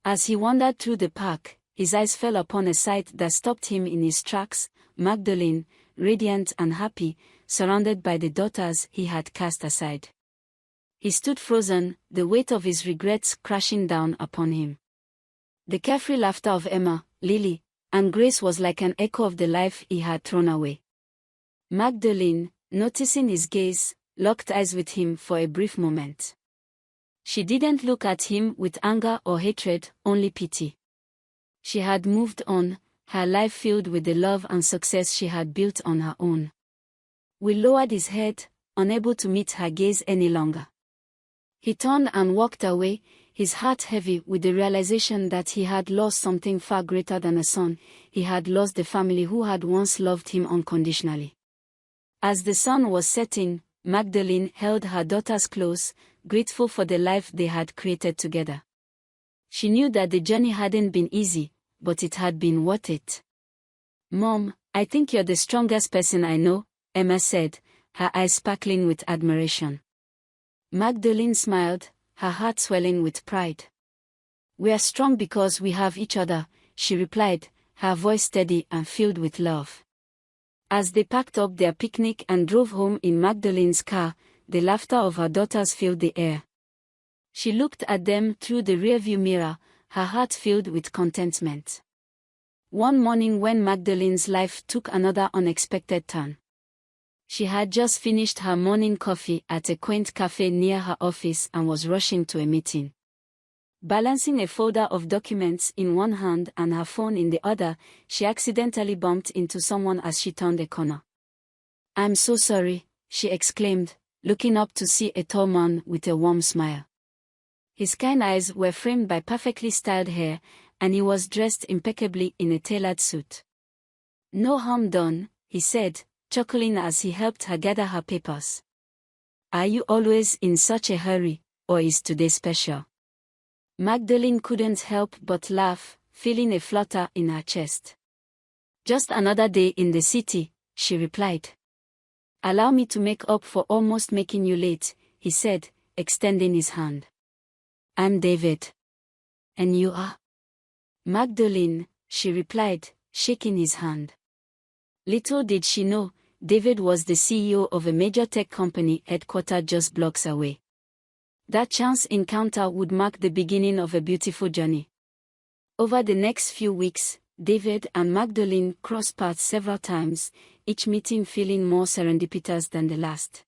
As he wandered through the park, his eyes fell upon a sight that stopped him in his tracks: Magdalene, radiant and happy, surrounded by the daughters he had cast aside. He stood frozen, the weight of his regrets crashing down upon him. The carefree laughter of Emma, Lily, and Grace was like an echo of the life he had thrown away. Magdalene, noticing his gaze, locked eyes with him for a brief moment. She didn't look at him with anger or hatred, only pity. She had moved on, her life filled with the love and success she had built on her own. Will lowered his head, unable to meet her gaze any longer. He turned and walked away, his heart heavy with the realization that he had lost something far greater than a son. He had lost the family who had once loved him unconditionally. As the sun was setting, Magdalene held her daughters close, grateful for the life they had created together. She knew that the journey hadn't been easy, but it had been worth it. "Mom, I think you're the strongest person I know," Emma said, her eyes sparkling with admiration. Magdalene smiled, her heart swelling with pride. "We are strong because we have each other," she replied, her voice steady and filled with love. As they packed up their picnic and drove home in Magdalene's car, the laughter of her daughters filled the air. She looked at them through the rearview mirror, her heart filled with contentment. One morning when Magdalene's life took another unexpected turn. She had just finished her morning coffee at a quaint cafe near her office and was rushing to a meeting. Balancing a folder of documents in one hand and her phone in the other, she accidentally bumped into someone as she turned a corner. "I'm so sorry," she exclaimed, looking up to see a tall man with a warm smile. His kind eyes were framed by perfectly styled hair, and he was dressed impeccably in a tailored suit. "No harm done," he said, chuckling as he helped her gather her papers. "Are you always in such a hurry, or is today special?" Magdalene couldn't help but laugh, feeling a flutter in her chest. "Just another day in the city," she replied. "Allow me to make up for almost making you late," he said, extending his hand. "I'm David." "And you are?" "Magdalene," she replied, shaking his hand. Little did she know, David was the CEO of a major tech company headquartered just blocks away. That chance encounter would mark the beginning of a beautiful journey. Over the next few weeks, David and Magdalene crossed paths several times, each meeting feeling more serendipitous than the last.